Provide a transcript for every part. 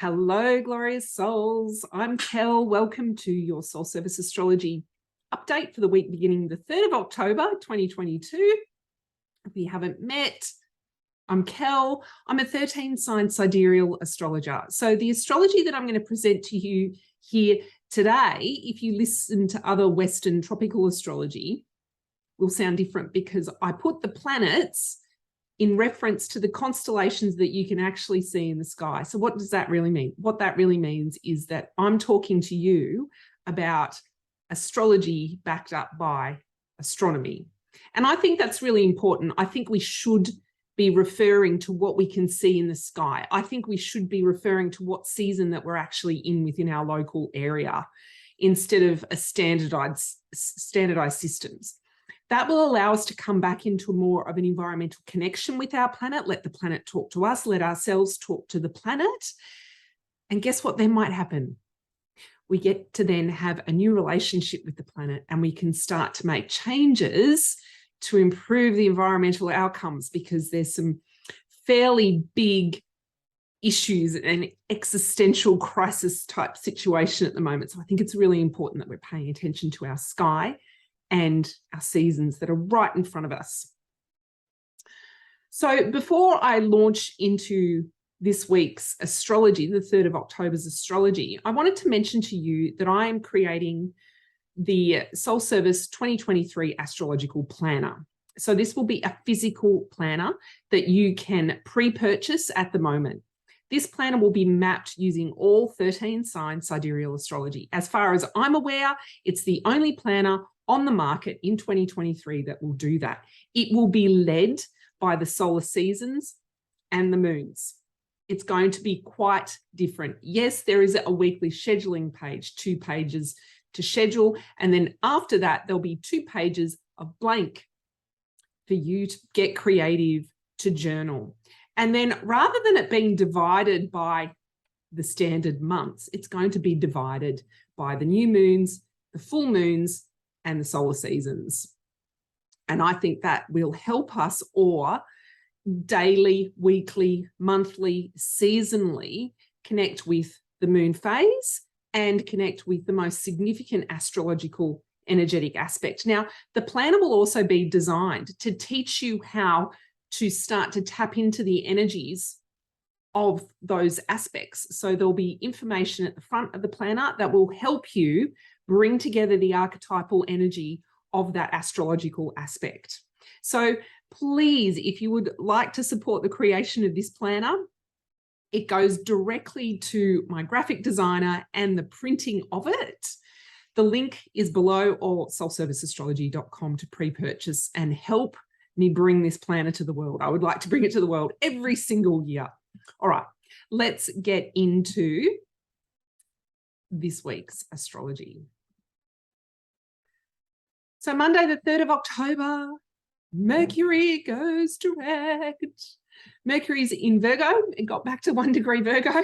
Hello, glorious souls. I'm Kel. Welcome to your Soul Service Astrology update for the week beginning the 3rd of October, 2022. If we haven't met, I'm Kel. I'm a 13-sign sidereal astrologer. So the astrology that I'm going to present to you here today, if you listen to other Western tropical astrology, will sound different because I put the planets in reference to the constellations that you can actually see in the sky. So what does that really mean? What that really means is that I'm talking to you about astrology backed up by astronomy. And I think that's really important. I think we should be referring to what we can see in the sky. I think we should be referring to what season that we're actually in within our local area instead of a standardized systems. That will allow us to come back into more of an environmental connection with our planet, let the planet talk to us, let ourselves talk to the planet. And guess what then might happen? We get to then have a new relationship with the planet and we can start to make changes to improve the environmental outcomes because there's some fairly big issues and existential crisis type situation at the moment. So I think it's really important that we're paying attention to our sky and our seasons that are right in front of us. So before I launch into this week's astrology, the 3rd of October's astrology, I wanted to mention to you that I am creating the Soul Service 2023 astrological planner. So this will be a physical planner that you can pre-purchase at the moment. This planner will be mapped using all 13 sign sidereal astrology. As far as I'm aware, it's the only planner on the market in 2023 that will do that. It will be led by the solar seasons and the moons. It's going to be quite different. Yes, there is a weekly scheduling page, 2 pages to schedule. And then after that, there'll be 2 pages of blank for you to get creative, to journal. And then rather than it being divided by the standard months, it's going to be divided by the new moons, the full moons, and the solar seasons. And I think that will help us or daily, weekly, monthly, seasonally connect with the moon phase and connect with the most significant astrological energetic aspect. Now, the planner will also be designed to teach you how to start to tap into the energies of those aspects. So there'll be information at the front of the planner that will help you bring together the archetypal energy of that astrological aspect. So please, if you would like to support the creation of this planner, it goes directly to my graphic designer and the printing of it. The link is below, or soulserviceastrology.com to pre-purchase and help me bring this planner to the world. I would like to bring it to the world every single year. All right, let's get into this week's astrology. So Monday, the 3rd of October, Mercury goes direct. Mercury's in Virgo. It got back to 1 degree Virgo.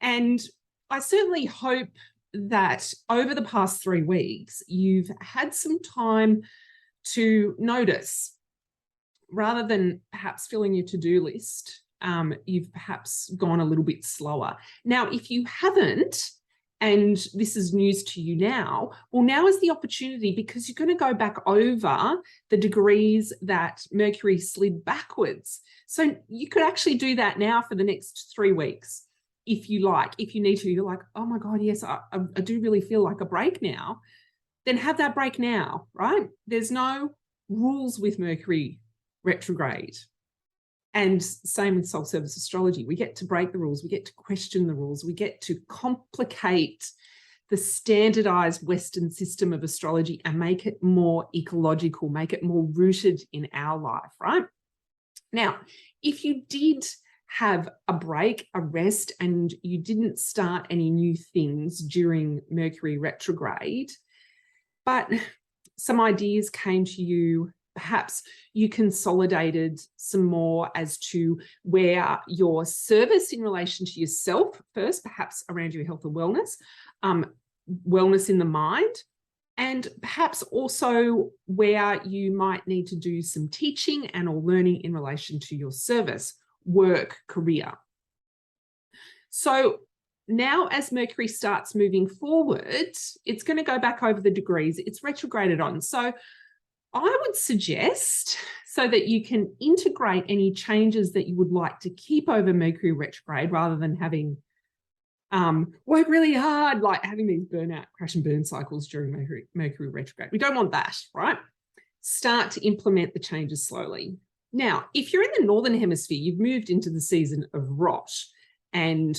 And I certainly hope that over the past 3 weeks, you've had some time to notice, rather than perhaps filling your to-do list, you've perhaps gone a little bit slower. Now, if you haven't, and this is news to you now, well, now is the opportunity because you're going to go back over the degrees that Mercury slid backwards. So you could actually do that now for the next 3 weeks, if you like. If you need to, you're like, oh my God, yes, I do really feel like a break now. Then have that break now, right? There's no rules with Mercury retrograde. And same with Soul Service Astrology. We get to break the rules. We get to question the rules. We get to complicate the standardized Western system of astrology and make it more ecological, make it more rooted in our life, right? Now, if you did have a break, a rest, and you didn't start any new things during Mercury retrograde, but some ideas came to you, perhaps you consolidated some more as to where your service in relation to yourself first, perhaps around your health and wellness, wellness in the mind, and perhaps also where you might need to do some teaching and or learning in relation to your service, work, career. So now as Mercury starts moving forward, it's going to go back over the degrees it's retrograded on. So I would suggest, so that you can integrate any changes that you would like to keep over Mercury retrograde rather than having work really hard, like having these burnout, crash and burn cycles during Mercury retrograde. We don't want that, right? Start to implement the changes slowly. Now, if you're in the Northern Hemisphere, you've moved into the season of rot, and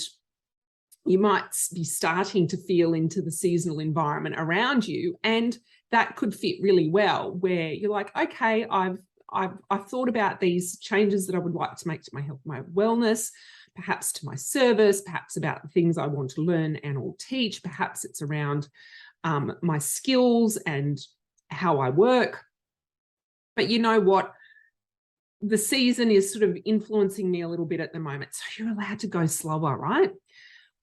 you might be starting to feel into the seasonal environment around you, and that could fit really well, where you're like, okay, I've thought about these changes that I would like to make to my health, my wellness, perhaps to my service, perhaps about the things I want to learn and or teach. Perhaps it's around my skills and how I work. But you know what? The season is sort of influencing me a little bit at the moment. So you're allowed to go slower, right?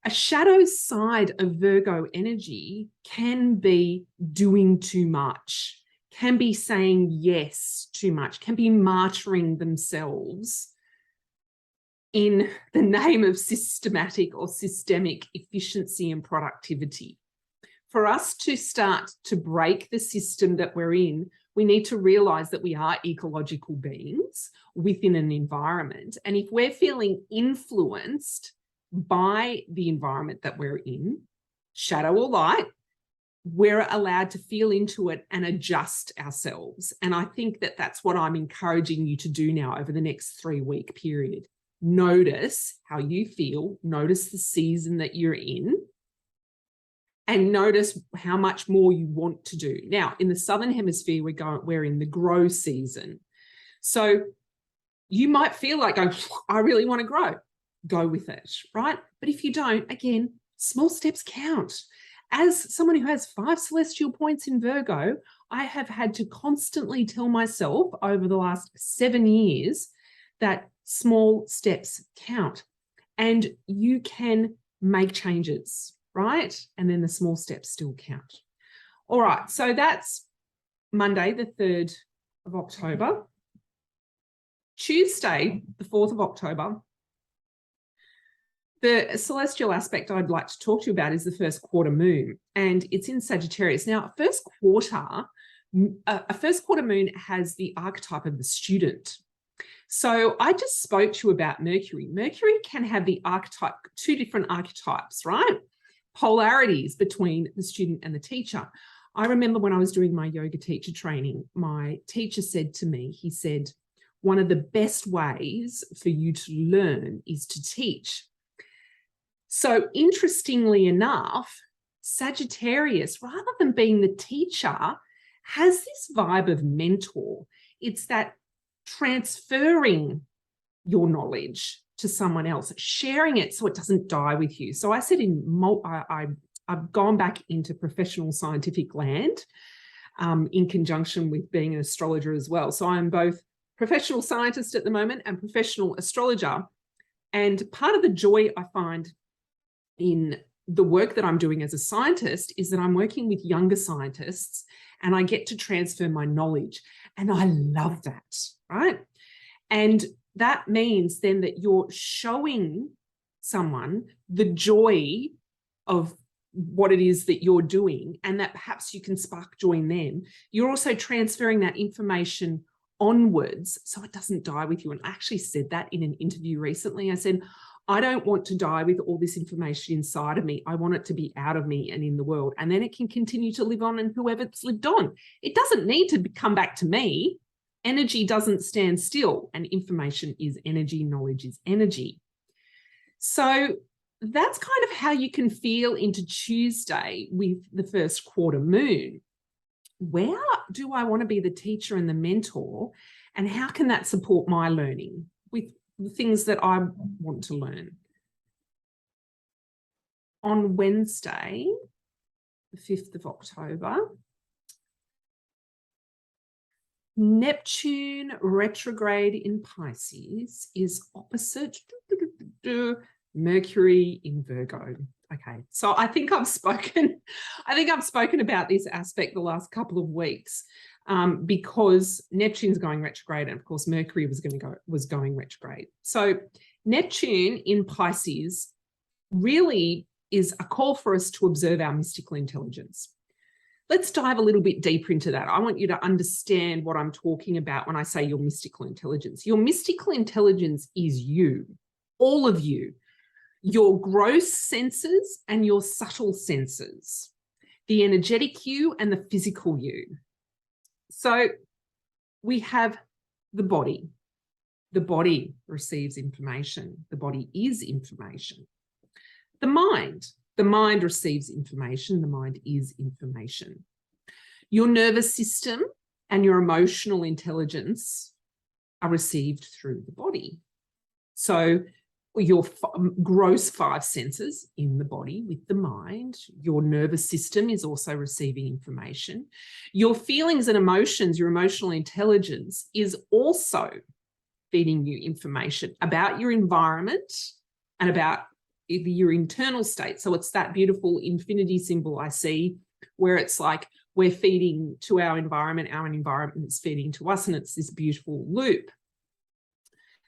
A shadow side of Virgo energy can be doing too much, can be saying yes too much, can be martyring themselves in the name of systematic or systemic efficiency and productivity. For us to start to break the system that we're in, we need to realize that we are ecological beings within an environment. And if we're feeling influenced by the environment that we're in, shadow or light, we're allowed to feel into it and adjust ourselves. And I think that that's what I'm encouraging you to do now over the next 3-week period. Notice how you feel, notice the season that you're in, and notice how much more you want to do. Now, in the Southern Hemisphere, we're in the grow season. So you might feel like, I really want to grow. Go with it, right? But if you don't, again, small steps count. As someone who has 5 celestial points in Virgo, I have had to constantly tell myself over the last 7 years that small steps count, and you can make changes, right? And then the small steps still count. All right, so that's Monday, the 3rd of October. Tuesday, the 4th of October, the celestial aspect I'd like to talk to you about is the first quarter moon, and it's in Sagittarius. Now, a first quarter moon has the archetype of the student. So I just spoke to you about Mercury. Mercury can have the archetype, 2 different archetypes, right? Polarities between the student and the teacher. I remember when I was doing my yoga teacher training, my teacher said to me, he said, one of the best ways for you to learn is to teach. So interestingly enough, Sagittarius, rather than being the teacher, has this vibe of mentor. It's that transferring your knowledge to someone else, sharing it so it doesn't die with you. So I said I've gone back into professional scientific land in conjunction with being an astrologer as well. So I'm both professional scientist at the moment and professional astrologer. And part of the joy I find in the work that I'm doing as a scientist is that I'm working with younger scientists and I get to transfer my knowledge. And I love that, right? And that means then that you're showing someone the joy of what it is that you're doing, and that perhaps you can spark joy in them. You're also transferring that information onwards so it doesn't die with you. And I actually said that in an interview recently. I said, I don't want to die with all this information inside of me. I want it to be out of me and in the world. And then it can continue to live on, and whoever's lived on. It doesn't need to come back to me. Energy doesn't stand still, and information is energy, knowledge is energy. So that's kind of how you can feel into Tuesday with the first quarter moon. Where do I want to be the teacher and the mentor? And how can that support my learning with the things that I want to learn? On Wednesday, the 5th of October, Neptune retrograde in Pisces is opposite Mercury in Virgo. Okay, so I think I've spoken about this aspect the last couple of weeks because Neptune's going retrograde, and of course Mercury was going retrograde. So Neptune in Pisces really is a call for us to observe our mystical intelligence. Let's dive a little bit deeper into that. I want you to understand what I'm talking about when I say your mystical intelligence. Your mystical intelligence is you, all of you, your gross senses and your subtle senses, the energetic you and the physical you. So we have the body. The body receives information. The body is information. The mind receives information. The mind is information. Your nervous system and your emotional intelligence are received through the body. So your gross 5 senses in the body with the mind, your nervous system is also receiving information. Your feelings and emotions, your emotional intelligence is also feeding you information about your environment and about your internal state. So it's that beautiful infinity symbol I see where it's like we're feeding to our environment is feeding to us, and it's this beautiful loop.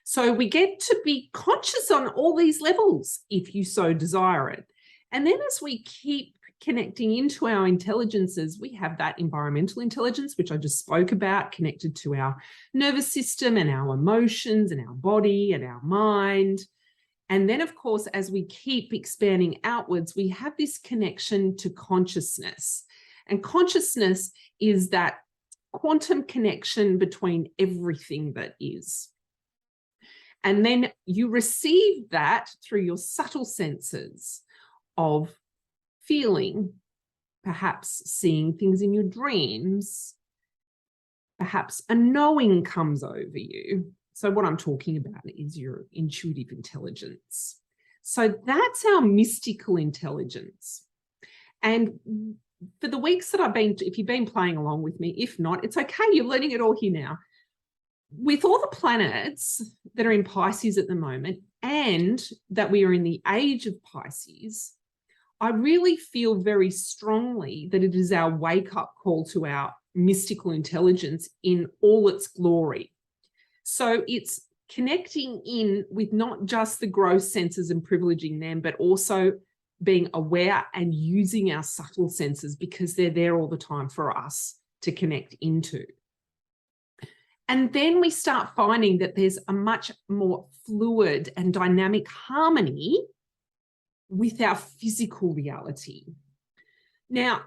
So we get to be conscious on all these levels if you so desire it. And then as we keep connecting into our intelligences, we have that environmental intelligence, which I just spoke about, connected to our nervous system and our emotions and our body and our mind. And then, of course, as we keep expanding outwards, we have this connection to consciousness. And consciousness is that quantum connection between everything that is. And then you receive that through your subtle senses of feeling, perhaps seeing things in your dreams, perhaps a knowing comes over you. So what I'm talking about is your intuitive intelligence. So that's our mystical intelligence. And for the weeks that I've been, if you've been playing along with me, if not, it's okay, you're learning it all here now. With all the planets that are in Pisces at the moment, and that we are in the age of Pisces, I really feel very strongly that it is our wake-up call to our mystical intelligence in all its glory. So it's connecting in with not just the gross senses and privileging them, but also being aware and using our subtle senses, because they're there all the time for us to connect into. And then we start finding that there's a much more fluid and dynamic harmony with our physical reality. Now,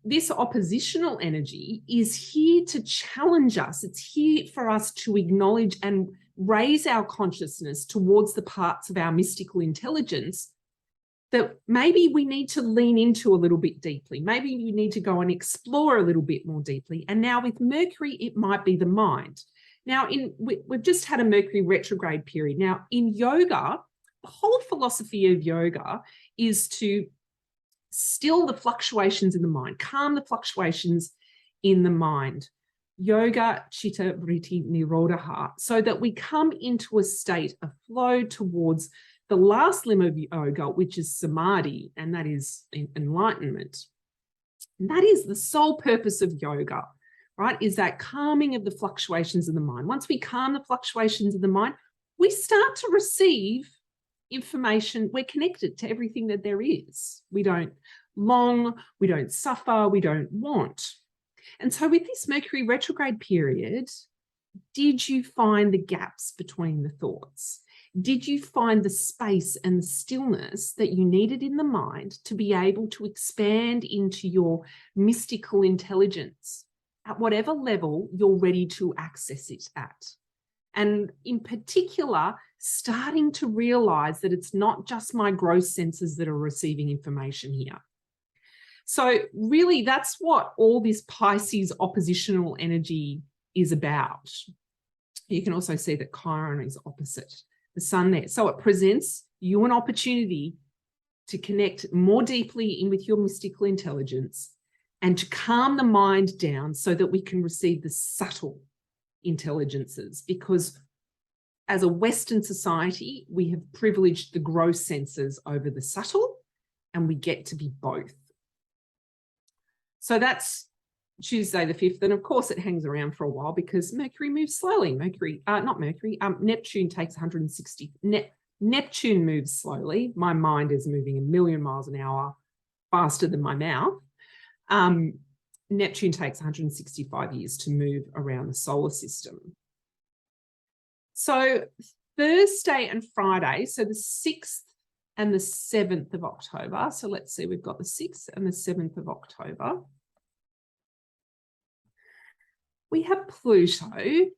this oppositional energy is here to challenge us. It's here for us to acknowledge and raise our consciousness towards the parts of our mystical intelligence that maybe we need to lean into a little bit deeply. Maybe you need to go and explore a little bit more deeply. And now with Mercury, it might be the mind. Now, we've just had a Mercury retrograde period. Now, in yoga, the whole philosophy of yoga is to still the fluctuations in the mind, calm the fluctuations in the mind. Yoga, chitta, vritti, nirodha, so that we come into a state of flow towards the last limb of yoga, which is samadhi, and that is enlightenment. And that is the sole purpose of yoga, right? Is that calming of the fluctuations of the mind. Once we calm the fluctuations of the mind, we start to receive information. We're connected to everything that there is. We don't long, we don't suffer, we don't want. And so with this Mercury retrograde period, did you find the gaps between the thoughts? Did you find the space and the stillness that you needed in the mind to be able to expand into your mystical intelligence at whatever level you're ready to access it at? And in particular, starting to realize that it's not just my gross senses that are receiving information here. So really, that's what all this Pisces oppositional energy is about. You can also see that Chiron is opposite the sun there. So it presents you an opportunity to connect more deeply in with your mystical intelligence and to calm the mind down so that we can receive the subtle intelligences, because as a Western society, we have privileged the gross senses over the subtle, and we get to be both. So that's Tuesday the 5th. And of course, it hangs around for a while because Mercury moves slowly. Neptune takes Neptune moves slowly. My mind is moving a million miles an hour faster than my mouth. Neptune takes 165 years to move around the solar system. So Thursday and Friday, so the 6th and the 7th of October. So let's see, we've got the 6th and the 7th of October. We have Pluto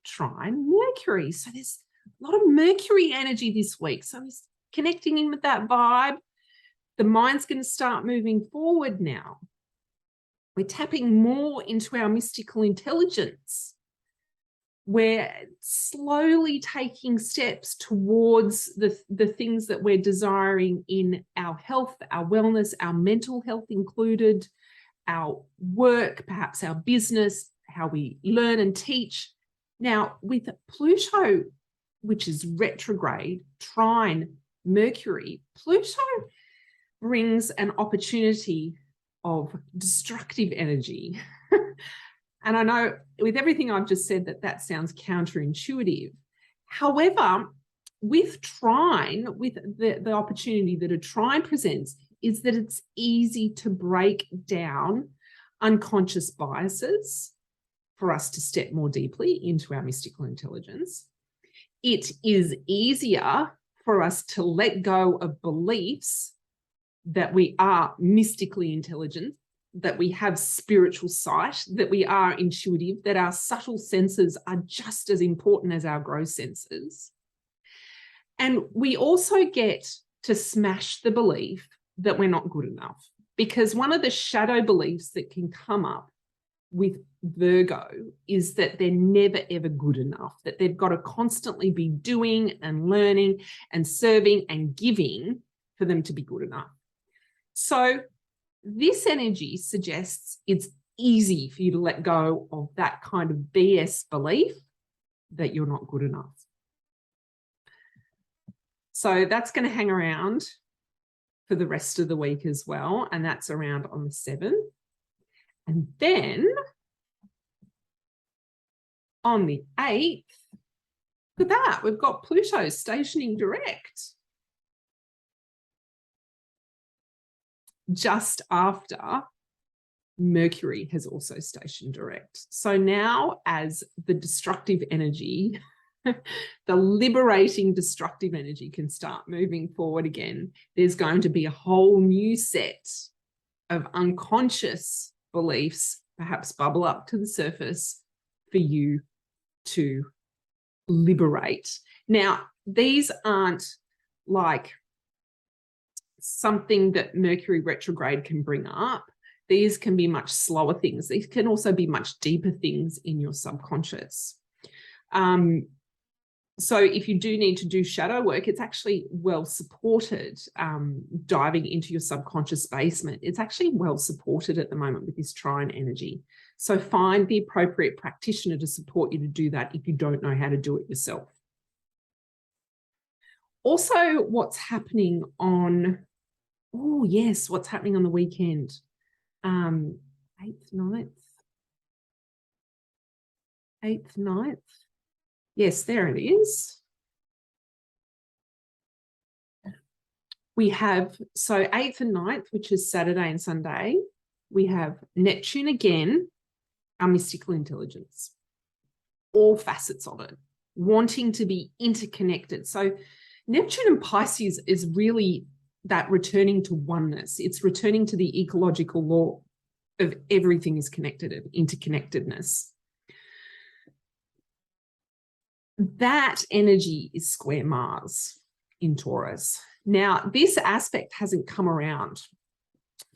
trine Mercury. So there's a lot of Mercury energy this week. So I'm connecting in with that vibe. The mind's going to start moving forward now. We're tapping more into our mystical intelligence. We're slowly taking steps towards the things that we're desiring in our health, our wellness, our mental health included, our work, perhaps our business, how we learn and teach. Now, with Pluto, which is retrograde, trine Mercury, Pluto brings an opportunity of destructive energy. And I know with everything I've just said that sounds counterintuitive. However, with trine, with the opportunity that a trine presents, is that it's easy to break down unconscious biases for us to step more deeply into our mystical intelligence. It is easier for us to let go of beliefs that we are mystically intelligent, that we have spiritual sight, that we are intuitive, that our subtle senses are just as important as our gross senses. And we also get to smash the belief that we're not good enough, because one of the shadow beliefs that can come up with Virgo is that they're never, ever good enough, that they've got to constantly be doing and learning and serving and giving for them to be good enough. So this energy suggests it's easy for you to let go of that kind of BS belief that you're not good enough. So that's going to hang around for the rest of the week as well. And that's around on the 7th. And then on the 8th, look at that, we've got Pluto stationing direct. Just after Mercury has also stationed direct. So now as the destructive energy, the liberating destructive energy can start moving forward again, there's going to be a whole new set of unconscious beliefs perhaps bubble up to the surface for you to liberate. Now, these aren't like something that Mercury retrograde can bring up. These can be much slower things. These can also be much deeper things in your subconscious. So if you do need to do shadow work, it's actually well supported. Diving into your subconscious basement, it's actually well supported at the moment with this trine energy. So find the appropriate practitioner to support you to do that if you don't know how to do it yourself. Also, what's happening on, oh yes, what's happening on the weekend? 8th, 9th. Yes, there it is. We have, so 8th and 9th, which is Saturday and Sunday, we have Neptune again, our mystical intelligence, all facets of it, wanting to be interconnected. So Neptune and Pisces is really that returning to oneness. It's returning to the ecological law of everything is connected, of interconnectedness. That energy is square Mars in Taurus. Now, this aspect hasn't come around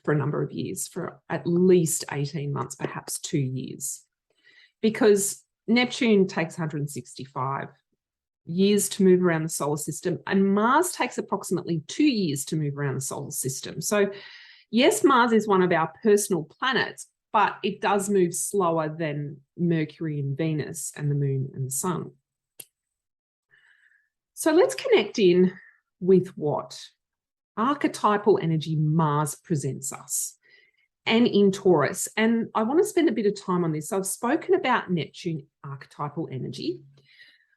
for a number of years, for at least 18 months, perhaps 2 years, because Neptune takes 165 years to move around the solar system, and Mars takes approximately 2 years to move around the solar system. So yes, Mars is one of our personal planets, but it does move slower than Mercury and Venus and the Moon and the Sun. So let's connect in with what archetypal energy Mars presents us, and in Taurus. And I want to spend a bit of time on this. So I've spoken about Neptune archetypal energy.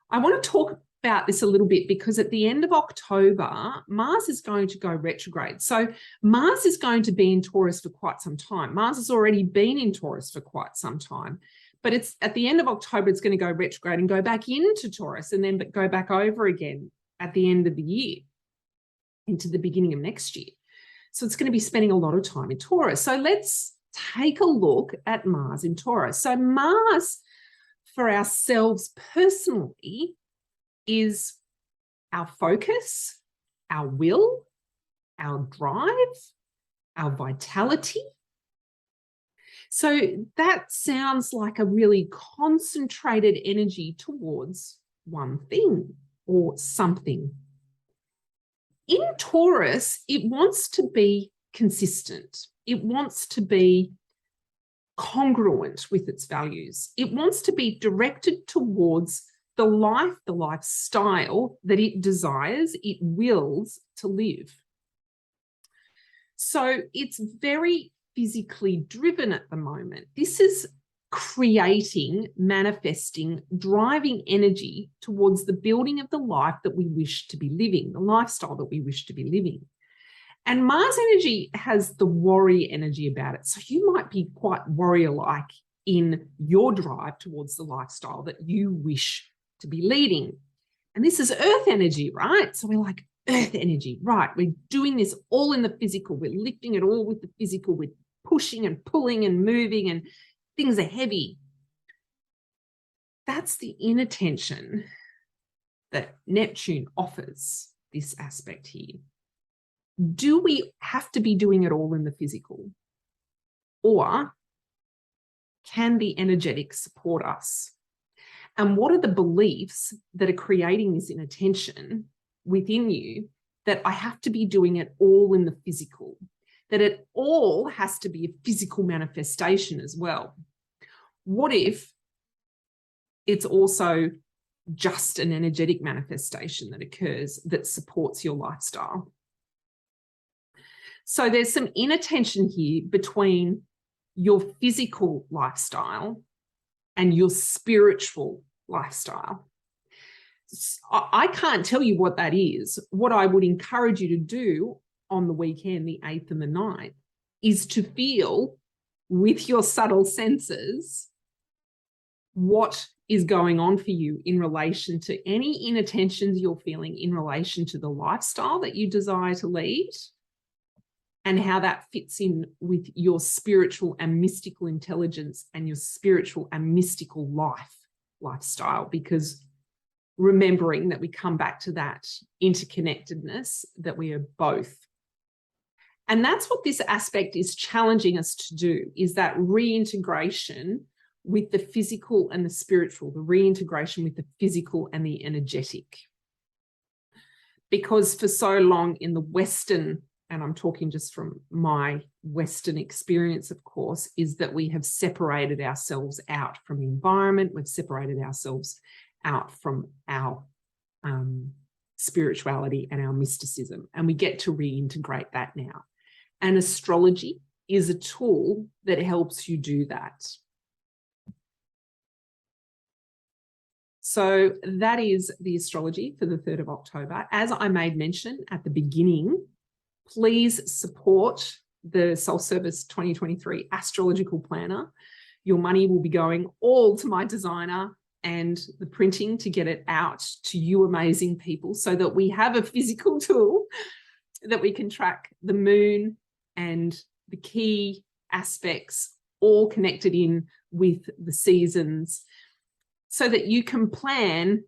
I want to talk about this a little bit because at the end of October, Mars is going to go retrograde. So Mars is going to be in Taurus for quite some time. Mars has already been in Taurus for quite some time. But it's at the end of October, it's going to go retrograde and go back into Taurus and then go back over again at the end of the year into the beginning of next year. So it's going to be spending a lot of time in Taurus. So let's take a look at Mars in Taurus. So Mars for ourselves personally is our focus, our will, our drive, our vitality. So that sounds like a really concentrated energy towards one thing or something. In Taurus, it wants to be consistent. It wants to be congruent with its values. It wants to be directed towards the lifestyle that it desires, it wills to live. So it's very physically driven at the moment. This is creating, manifesting, driving energy towards the building of the life that we wish to be living, the lifestyle that we wish to be living. And Mars energy has the worry energy about it. So you might be quite warrior-like in your drive towards the lifestyle that you wish to be leading. And this is Earth energy, right? So we're like, Earth energy, right? We're doing this all in the physical. We're lifting it all with the physical. We're pushing and pulling and moving and things are heavy. That's the inner tension that Neptune offers this aspect here. Do we have to be doing it all in the physical? Or can the energetic support us? And what are the beliefs that are creating this inner tension within you that I have to be doing it all in the physical? That it all has to be a physical manifestation as well. What if it's also just an energetic manifestation that occurs that supports your lifestyle? So there's some inner tension here between your physical lifestyle and your spiritual lifestyle. I can't tell you what that is. What I would encourage you to do on the weekend, the 8th and the 9th, is to feel with your subtle senses what is going on for you in relation to any inner tensions you're feeling in relation to the lifestyle that you desire to lead and how that fits in with your spiritual and mystical intelligence and your spiritual and mystical lifestyle, because remembering that we come back to that interconnectedness, that we are both. And that's what this aspect is challenging us to do, is that reintegration with the physical and the spiritual, the reintegration with the physical and the energetic. Because for so long in the Western, and I'm talking just from my Western experience, of course, is that we have separated ourselves out from the environment. We've separated ourselves out from our spirituality and our mysticism, and we get to reintegrate that now. And astrology is a tool that helps you do that. So that is the astrology for the 3rd of October. As I made mention at the beginning, please support the Soul Service 2023 Astrological Planner. Your money will be going all to my designer and the printing to get it out to you amazing people, so that we have a physical tool that we can track the moon and the key aspects all connected in with the seasons, so that you can plan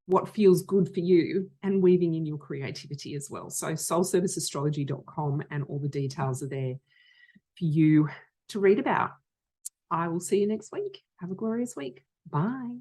what feels good for you and weaving in your creativity as well. So soulserviceastrology.com, and all the details are there for you to read about. I will see you next week. Have a glorious week. Bye.